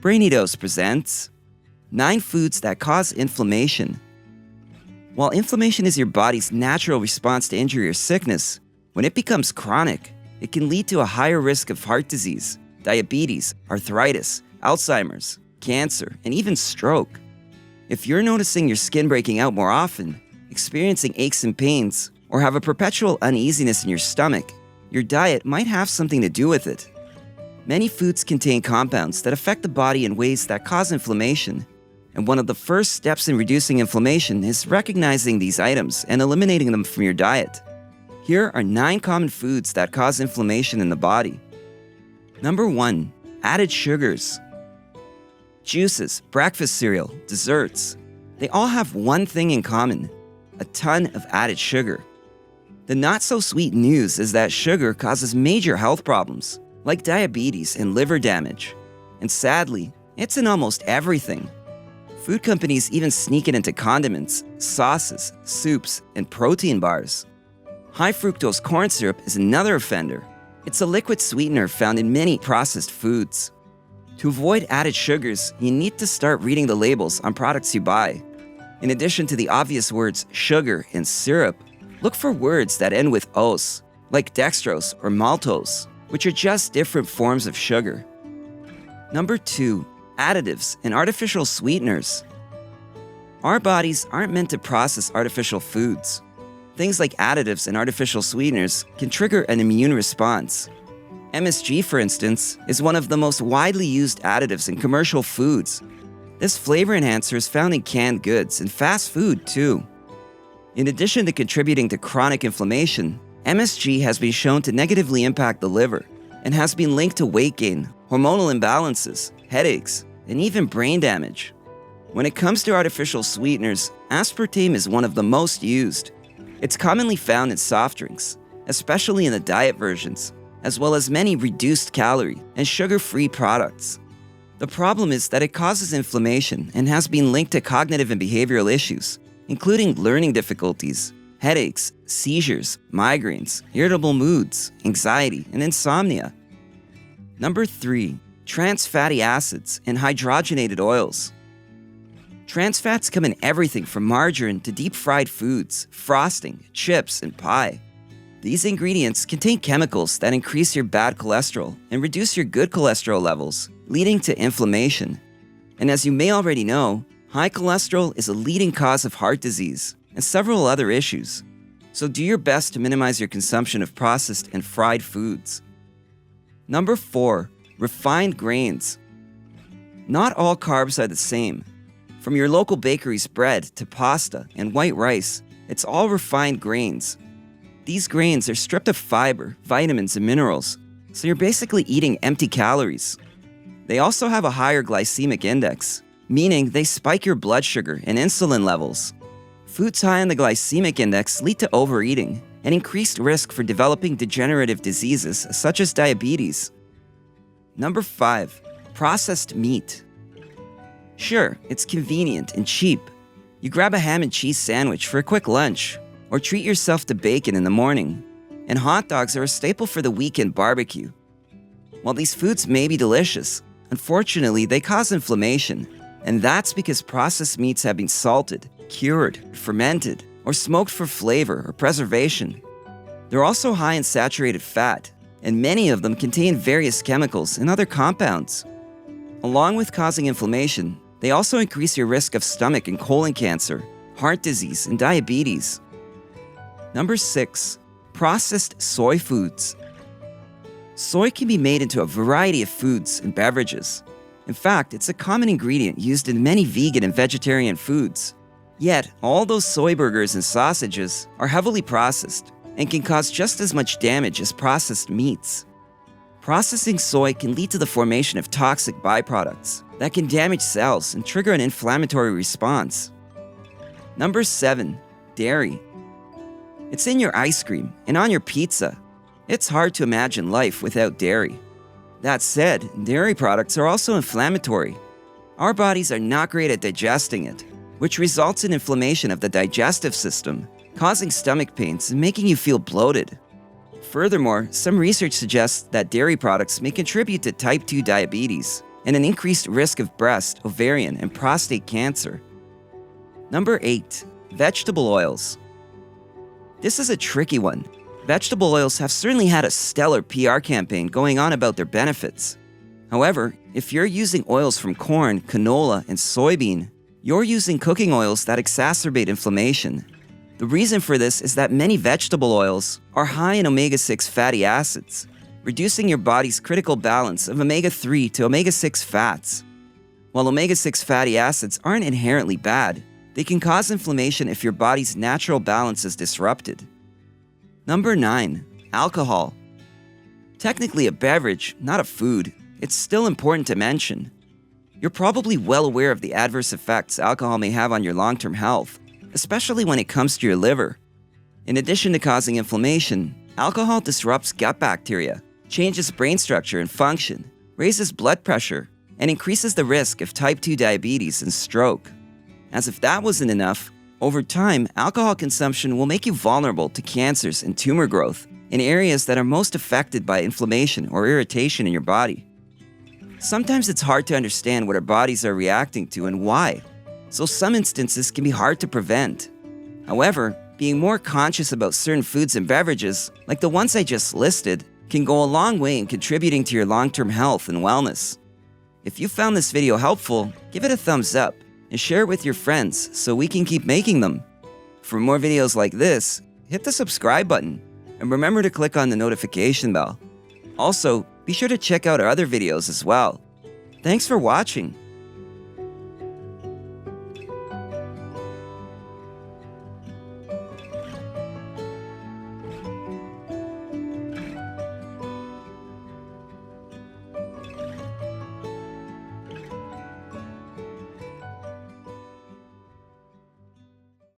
Brainy presents 9 foods that cause inflammation. While inflammation is your body's natural response to injury or sickness, when it becomes chronic, it can lead to a higher risk of heart disease, diabetes, arthritis, Alzheimer's, cancer, and even stroke. If you're noticing your skin breaking out more often, experiencing aches and pains, or have a perpetual uneasiness in your stomach, your diet might have something to do with it. Many foods contain compounds that affect the body in ways that cause inflammation, and one of the first steps in reducing inflammation is recognizing these items and eliminating them from your diet. Here are 9 common foods that cause inflammation in the body. Number 1. Added sugars. Juices, breakfast cereal, desserts. They all have one thing in common: a ton of added sugar. The not-so-sweet news is that sugar causes major health problems, like diabetes and liver damage. And sadly, it's in almost everything. Food companies even sneak it into condiments, sauces, soups, and protein bars. High fructose corn syrup is another offender. It's a liquid sweetener found in many processed foods. To avoid added sugars, you need to start reading the labels on products you buy. In addition to the obvious words sugar and syrup, look for words that end with "-ose, like dextrose or maltose, which are just different forms of sugar. Number 2. Additives and artificial sweeteners. Our bodies aren't meant to process artificial foods. Things like additives and artificial sweeteners can trigger an immune response. MSG, for instance, is one of the most widely used additives in commercial foods. This flavor enhancer is found in canned goods and fast food, too. In addition to contributing to chronic inflammation, MSG has been shown to negatively impact the liver and has been linked to weight gain, hormonal imbalances, headaches, and even brain damage. When it comes to artificial sweeteners, aspartame is one of the most used. It's commonly found in soft drinks, especially in the diet versions, as well as many reduced-calorie and sugar-free products. The problem is that it causes inflammation and has been linked to cognitive and behavioral issues, including learning difficulties, headaches, seizures, migraines, irritable moods, anxiety, and insomnia. Number 3. Trans fatty acids and hydrogenated oils. Trans fats come in everything from margarine to deep-fried foods, frosting, chips, and pie. These ingredients contain chemicals that increase your bad cholesterol and reduce your good cholesterol levels, leading to inflammation. And as you may already know, high cholesterol is a leading cause of heart disease and several other issues. So do your best to minimize your consumption of processed and fried foods. Number 4. Refined grains. Not all carbs are the same. From your local bakery's bread to pasta and white rice, it's all refined grains. These grains are stripped of fiber, vitamins, and minerals, so you're basically eating empty calories. They also have a higher glycemic index, meaning they spike your blood sugar and insulin levels. Foods high on the glycemic index lead to overeating and increased risk for developing degenerative diseases such as diabetes. Number 5. Processed meat. Sure, it's convenient and cheap. You grab a ham and cheese sandwich for a quick lunch, or treat yourself to bacon in the morning. And hot dogs are a staple for the weekend barbecue. While these foods may be delicious, unfortunately they cause inflammation, and that's because processed meats have been salted, cured, fermented, or smoked for flavor or preservation. They're also high in saturated fat, and many of them contain various chemicals and other compounds. Along with causing inflammation, they also increase your risk of stomach and colon cancer, heart disease, and diabetes. Number 6. Processed soy foods. Soy can be made into a variety of foods and beverages. In fact, it's a common ingredient used in many vegan and vegetarian foods. Yet, all those soy burgers and sausages are heavily processed and can cause just as much damage as processed meats. Processing soy can lead to the formation of toxic byproducts that can damage cells and trigger an inflammatory response. Number 7. Dairy. It's in your ice cream and on your pizza. It's hard to imagine life without dairy. That said, dairy products are also inflammatory. Our bodies are not great at digesting it, which results in inflammation of the digestive system, causing stomach pains and making you feel bloated. Furthermore, some research suggests that dairy products may contribute to type 2 diabetes, and an increased risk of breast, ovarian, and prostate cancer. Number 8. Vegetable oils. This is a tricky one. Vegetable oils have certainly had a stellar PR campaign going on about their benefits. However, if you're using oils from corn, canola, and soybean, you're using cooking oils that exacerbate inflammation. The reason for this is that many vegetable oils are high in omega-6 fatty acids, reducing your body's critical balance of omega-3 to omega-6 fats. While omega-6 fatty acids aren't inherently bad, they can cause inflammation if your body's natural balance is disrupted. Number 9. Alcohol. Technically a beverage, not a food, it's still important to mention. You're probably well aware of the adverse effects alcohol may have on your long-term health, especially when it comes to your liver. In addition to causing inflammation, alcohol disrupts gut bacteria, changes brain structure and function, raises blood pressure, and increases the risk of type 2 diabetes and stroke. As if that wasn't enough, over time, alcohol consumption will make you vulnerable to cancers and tumor growth in areas that are most affected by inflammation or irritation in your body. Sometimes it's hard to understand what our bodies are reacting to and why, so some instances can be hard to prevent. However, being more conscious about certain foods and beverages, like the ones I just listed, can go a long way in contributing to your long-term health and wellness. If you found this video helpful, give it a thumbs up and share it with your friends so we can keep making them. For more videos like this, hit the subscribe button and remember to click on the notification bell. Also, be sure to check out our other videos as well. Thanks for watching.